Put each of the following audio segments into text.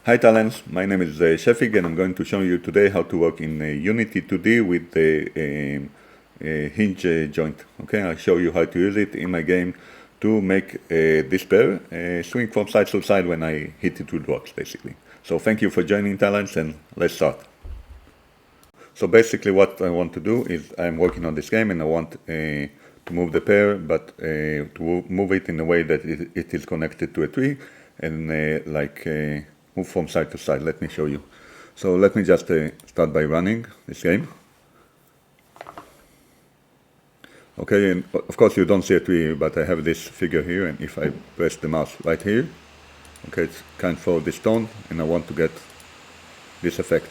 Hi talents, my name is Shefik and I'm going to show you today how to work in Unity 2D with the Hinge joint. Okay, I'll show you how to use it in my game to make this pair swing from side to side when I hit it with rocks, basically. So thank you for joining talents and let's start. So basically what I want to do is I'm working on this game and I want to move the pair, but to move it in a way that it is connected to a tree and move from side to side. Let me show you. So let me just start by running this game. Okay, and of course you don't see a tree, but I have this figure here, and if I press the mouse right here, okay, it's kind of for this stone, and I want to get this effect.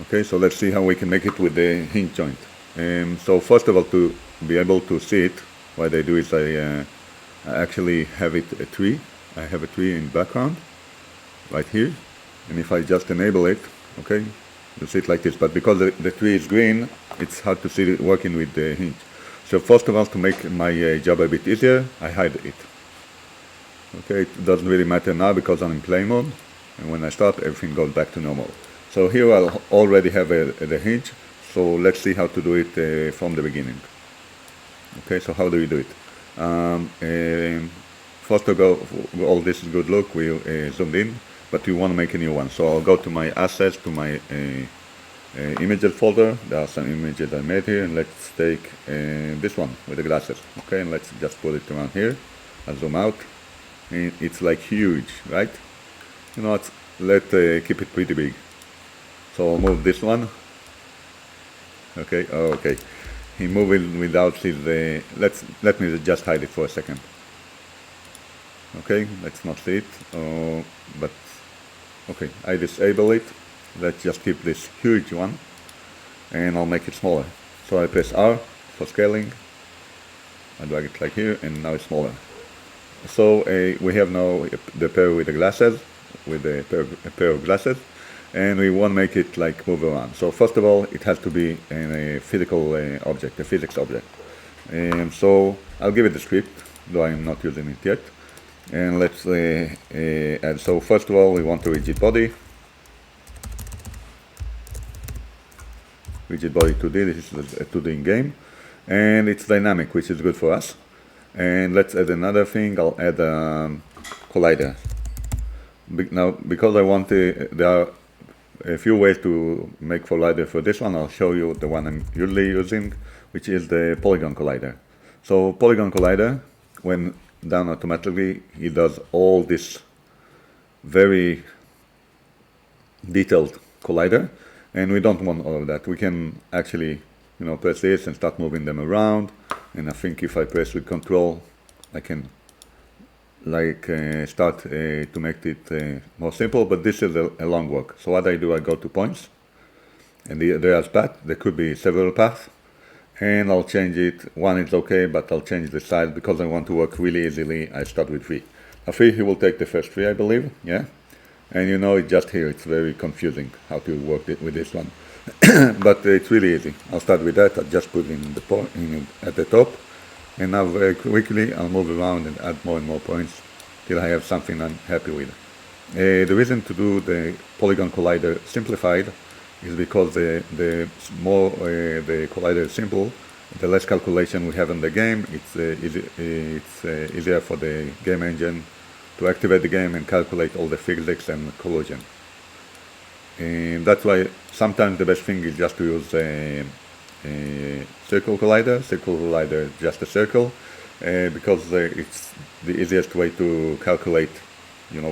Okay, so let's see how we can make it with the hinge joint. So first of all, to be able to see it, what I do is I actually have it a tree. I have a tree in background right here, and if I just enable it, okay, you see it like this, but because the tree is green, it's hard to see it working with the hinge. So first of all, to make my job a bit easier, I hide it. Okay, it doesn't really matter now because I'm in play mode, and when I start, everything goes back to normal. So here I'll already have the hinge, so let's see how to do it from the beginning. Okay, so how do we do it? First of all, this is good look, we zoomed in, but we want to make a new one. So I'll go to my assets, to my images folder. There are some images I made here, and let's take this one with the glasses. Okay, and let's just put it around here. I'll zoom out. And it's like huge, right? You know what? Let's keep it pretty big. So I'll move this one. Okay, oh, okay. He moved it without his. Let me just hide it for a second. Okay, let's not see it. But okay, I disable it. Let's just keep this huge one, and I'll make it smaller. So I press R for scaling. I drag it like here, and now it's smaller. So we have now the pair with the glasses, with a pair of glasses, and we want to make it like move around. So first of all, it has to be a physical object, a physics object. And so I'll give it the script, though I'm not using it yet. And let's add. So first of all, we want a rigid body. Rigid body 2D. This is a 2D in game, and it's dynamic, which is good for us. And let's add another thing. I'll add a collider. Now, because I want there are a few ways to make collider for this one. I'll show you the one I'm usually using, which is the polygon collider. So polygon collider, when done automatically, it does all this very detailed collider, and we don't want all of that. We can actually, press this and start moving them around. And I think if I press with Control, I can start to make it more simple. But this is a long work. So what I do, I go to points, and there's path. There could be several paths. And I'll change it. One is okay, but I'll change the size because I want to work really easily. I start with 3. Now 3, he will take the first 3, I believe. Yeah, and it's just here. It's very confusing how to work with this one, but it's really easy. I'll start with that. I'll just put in the point at the top, and now very quickly I'll move around and add more and more points till I have something I'm happy with. The reason to do the polygon collider simplified is because the more the collider is simple, the less calculation we have in the game. It's easier for the game engine to activate the game and calculate all the physics and collision. And that's why sometimes the best thing is just to use a circle collider. Circle collider is just a circle, because it's the easiest way to calculate,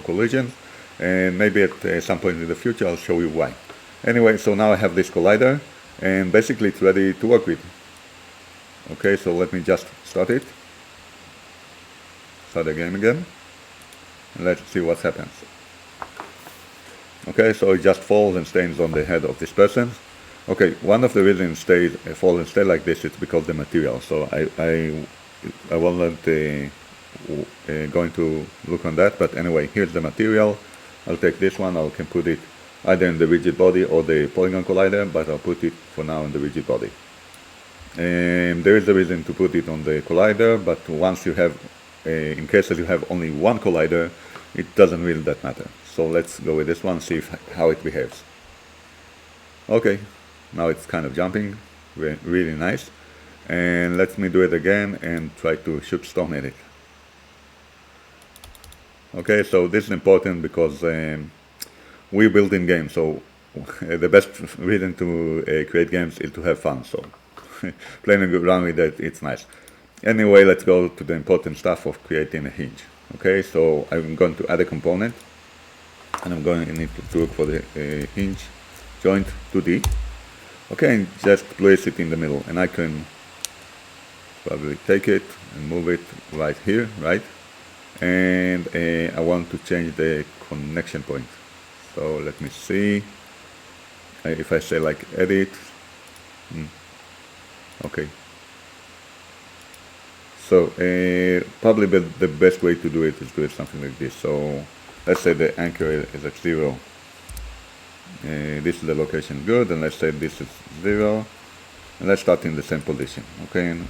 collision. And maybe at some point in the future I'll show you why. Anyway, so now I have this collider, and basically it's ready to work with. Okay, so let me just start it. Start the game again, and let's see what happens. Okay, so it just falls and stays on the head of this person. Okay, one of the reasons it falls and stays like this is because the material. So I wasn't going to look on that, but anyway, here's the material. I'll take this one. I can put it either in the rigid body or the polygon collider, but I'll put it for now in the rigid body. And there is a reason to put it on the collider, but once you have, in case that you have only one collider, it doesn't really that matter. So let's go with this one, see how it behaves. Okay, now it's kind of jumping, really nice. And let me do it again and try to shoot stone at it. Okay, so this is important because we build in games, so the best reason to create games is to have fun, so playing around with it, it's nice. Anyway, let's go to the important stuff of creating a hinge. Okay, so I'm going to add a component, and I'm going to need to look for the hinge joint 2D. Okay, and just place it in the middle, and I can probably take it and move it right here, right? And I want to change the connection point. So let me see. If I say like edit, okay. So probably the best way to do it is do it something like this. So let's say the anchor is at 0. This is the location good, and let's say this is 0. And let's start in the same position, okay? And,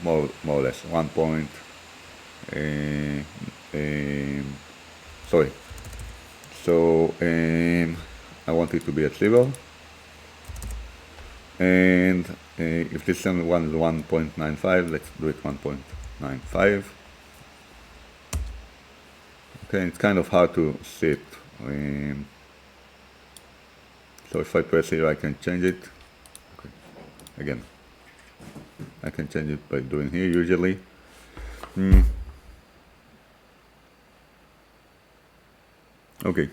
more or less 1 point. Sorry. So I want it to be at 0. And if this one is 1.95, let's do it 1.95. Okay, it's kind of hard to see it. So if I press here, I can change it. Okay. Again, I can change it by doing here usually. Okay.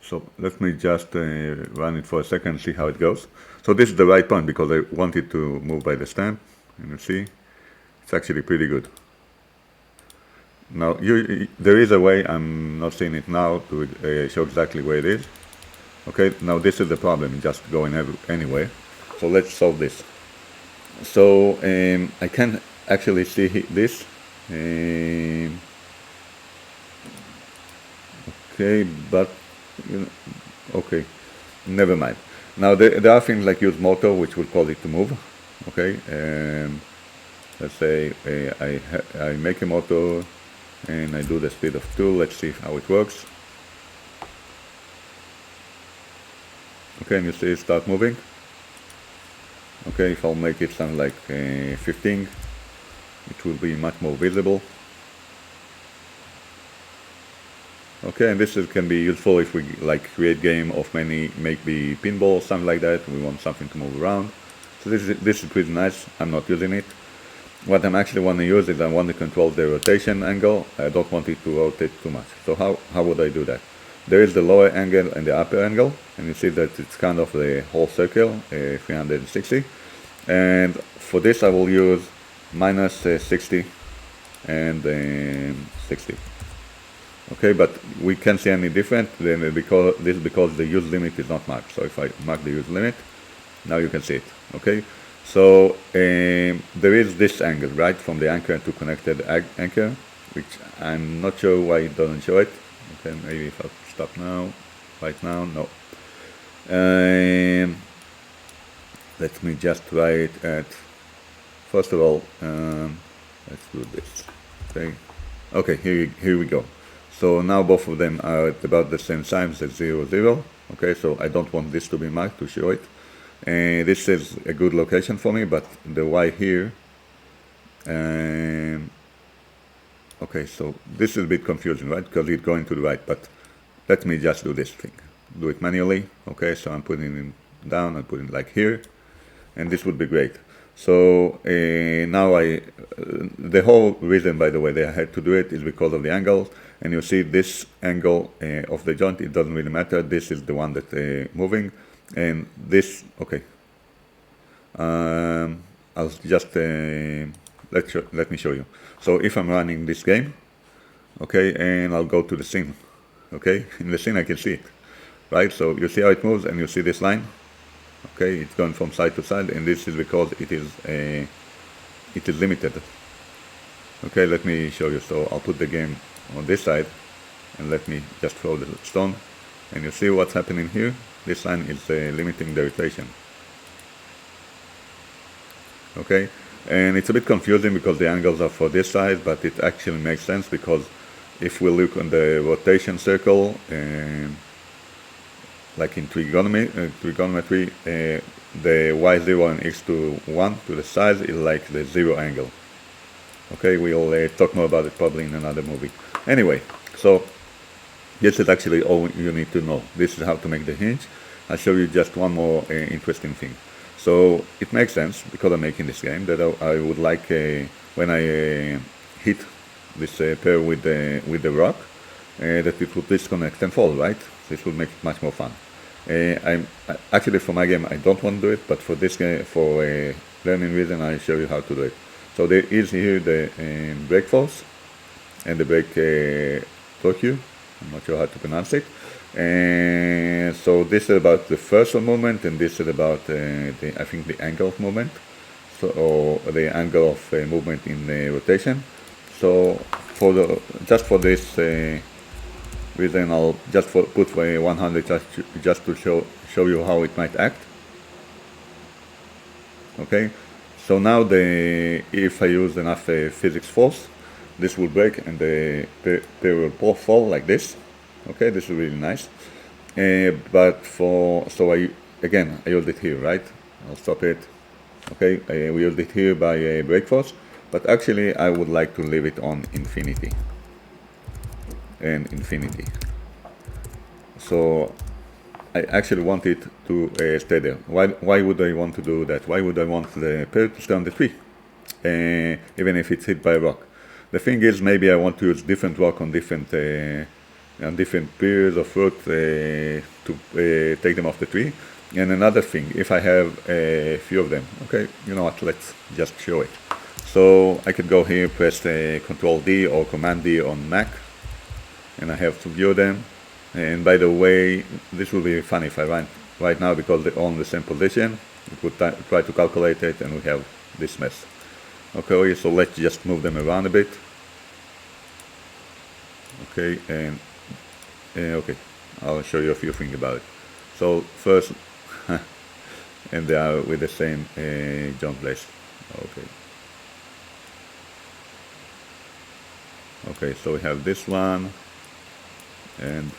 So let me just run it for a second, see how it goes. So this is the right point because I want it to move by the stamp. And you see, it's actually pretty good. Now, there is a way, I'm not seeing it now, to show exactly where it is. Okay, now this is the problem, just going anywhere. So let's solve this. So I can actually see this. Okay, but okay, never mind. Now there are things like use motor, which will cause it to move. Okay, let's say I make a motor and I do the speed of 2. Let's see how it works. Okay, and you see it start moving. Okay, if I'll make it something like 15, it will be much more visible. Okay, and this can be useful if we like create game of many, maybe pinball, something like that. We want something to move around. So this is pretty nice. I'm not using it. What I'm actually want to use is I want to control the rotation angle. I don't want it to rotate too much. So how would I do that? There is the lower angle and the upper angle, and you see that it's kind of the whole circle, 360. And for this I will use minus 60 and 60. Okay, but we can't see any different then because the use limit is not marked. So if I mark the use limit, now you can see it. Okay, so there is this angle, right, from the anchor to connected anchor, which I'm not sure why it doesn't show it. Okay, maybe if I'll stop now, right now, no. Let me just try it at, first of all, let's do this. Okay, here we go. So now both of them are at about the same size as 0, 0. Okay, so I don't want this to be marked to show it. And this is a good location for me, but the Y here, okay, so this is a bit confusing, right? Because it's going to the right, but let me just do this thing. Do it manually. Okay, so I'm putting it down, I'm putting it like here, and this would be great. So now the whole reason, by the way, that I had to do it is because of the angles. And you see this angle of the joint, it doesn't really matter. This is the one that's moving. And this, okay. I'll just, let me show you. So if I'm running this game, okay, and I'll go to the scene, okay. In the scene I can see it, right? So you see how it moves and you see this line? Okay, it's going from side to side, and this is because it is limited. Okay, let me show you. So I'll put the game on this side, and let me just throw the stone, and you see what's happening here. This line is limiting the rotation. Okay, and it's a bit confusing because the angles are for this side, but it actually makes sense because if we look on the rotation circle, like in trigonometry, the y0 and x1 to the sides is like the zero angle. Okay, we'll talk more about it probably in another movie. Anyway, so this is actually all you need to know. This is how to make the hinge. I'll show you just one more interesting thing. So it makes sense, because I'm making this game, that I would like, when I hit this pair with the rock, that it would disconnect and fall, right? This would make it much more fun. Actually, for my game, I don't want to do it, but for this game, for learning reason, I'll show you how to do it. So there is here the brake force and the brake torque. I'm not sure how to pronounce it. And so this is about the first movement, and this is about I think the angle of movement, so, or the angle of movement in rotation. So just for this reason, I'll just put 100 just to show you how it might act. Okay, so now if I use enough physics force, this will break and the pair will both fall like this. Okay, this is really nice. But so I use it here, right? I'll stop it. Okay, we used it here by brake force, but actually I would like to leave it on infinity and infinity. So I actually want it to stay there. Why would I want to do that? Why would I want the pair to stay on the tree, even if it's hit by a rock? The thing is, maybe I want to use different rock on different periods of fruit to take them off the tree. And another thing, if I have a few of them, okay, you know what, let's just show it. So I could go here, press Control D or Command D on Mac, and I have to view them. And by the way, this will be funny if I run right now, because they're all in the same position. It would try to calculate it, and we have this mess. Okay, so let's just move them around a bit. Okay, and okay, I'll show you a few things about it. So first, and they are with the same jump place. Okay. Okay, so we have this one and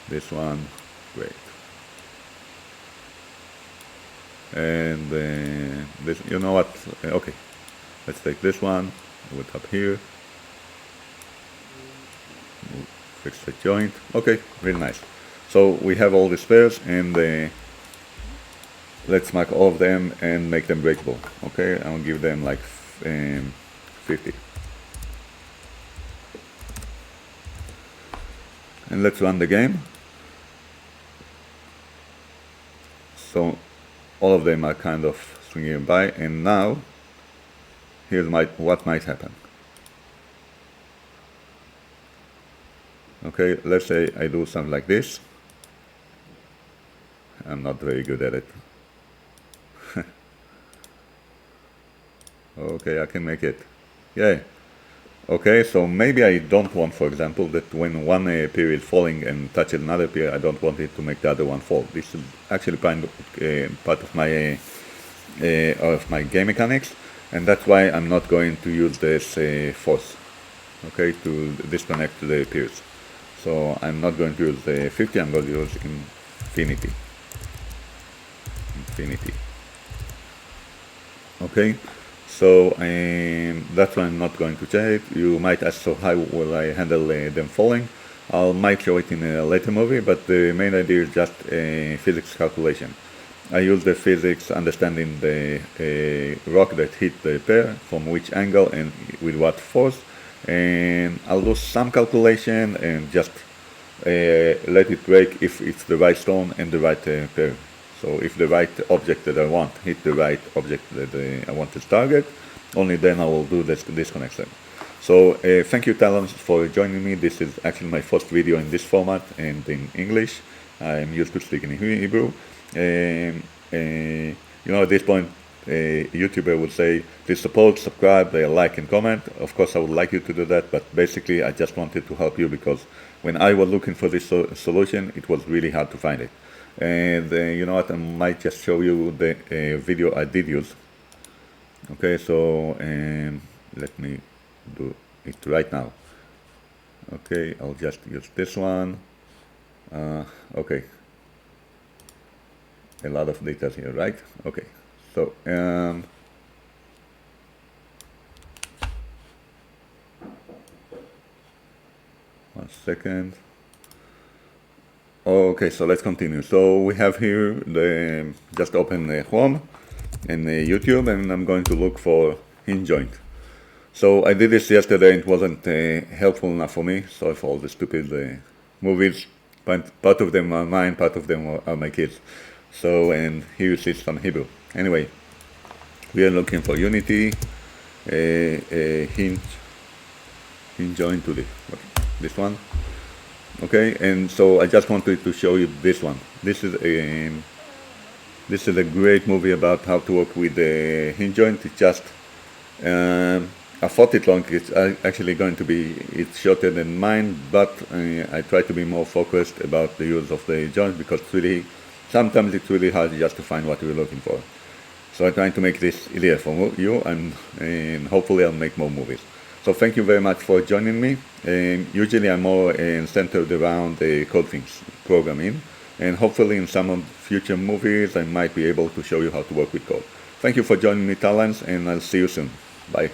this one. Great. And this, you know what? Okay, let's take this one. Put up here. Fix the joint. Okay, really nice. So we have all these pairs, and let's mark all of them and make them breakable. Okay, I'll give them like 50. And let's run the game. So all of them are kind of swinging by, and now here's what might happen. Okay, let's say I do something like this. I'm not very good at it. Okay, I can make it. Yeah. Okay, so maybe I don't want, for example, that when one pair is falling and touches another pair, I don't want it to make the other one fall. This is actually part of my game mechanics, and that's why I'm not going to use this force, okay, to disconnect the pairs. So I'm not going to use 50, I'm going to use infinity. Okay, so that's why I'm not going to change it. You might ask, so how will I handle them falling? I might show it in a later movie, but the main idea is just physics calculation. I use the physics understanding the rock that hit the pair, from which angle and with what force, and I'll do some calculation and just let it break if it's the right stone and the right pair. So if the right object that I want hit the right object that I want to target, only then I will do this disconnection. So thank you, Talons, for joining me. This is actually my first video in this format and in English. I'm used to speaking in Hebrew. You know, at this point, a YouTuber would say, please support, subscribe, like and comment. Of course, I would like you to do that, but basically I just wanted to help you, because when I was looking for this solution, it was really hard to find it. And you know what, I might just show you the video I did use. Okay, so let me do it right now. Okay, I'll just use this one. Okay, a lot of data here, right? Okay, so 1 second. Okay, so let's continue. So we have here the just open Chrome and YouTube, and I'm going to look for Hinge joint. So I did this yesterday. It wasn't helpful enough for me. Sorry for all the stupid movies. Part of them are mine, part of them are my kids. So, and here you see some Hebrew. Anyway, we are looking for Unity, Hinge joint to this one. Okay, and so I just wanted to show you this one. This is a great movie about how to work with the hinge joint. It's just a 40 long. It's actually going to be shorter than mine, but I try to be more focused about the use of the joint because sometimes it's really hard just to find what you're looking for. So I'm trying to make this easier for you, and hopefully I'll make more movies. So thank you very much for joining me. Usually I'm more centered around the code things programming, and hopefully in some of future movies I might be able to show you how to work with code. Thank you for joining me, Talents, and I'll see you soon. Bye.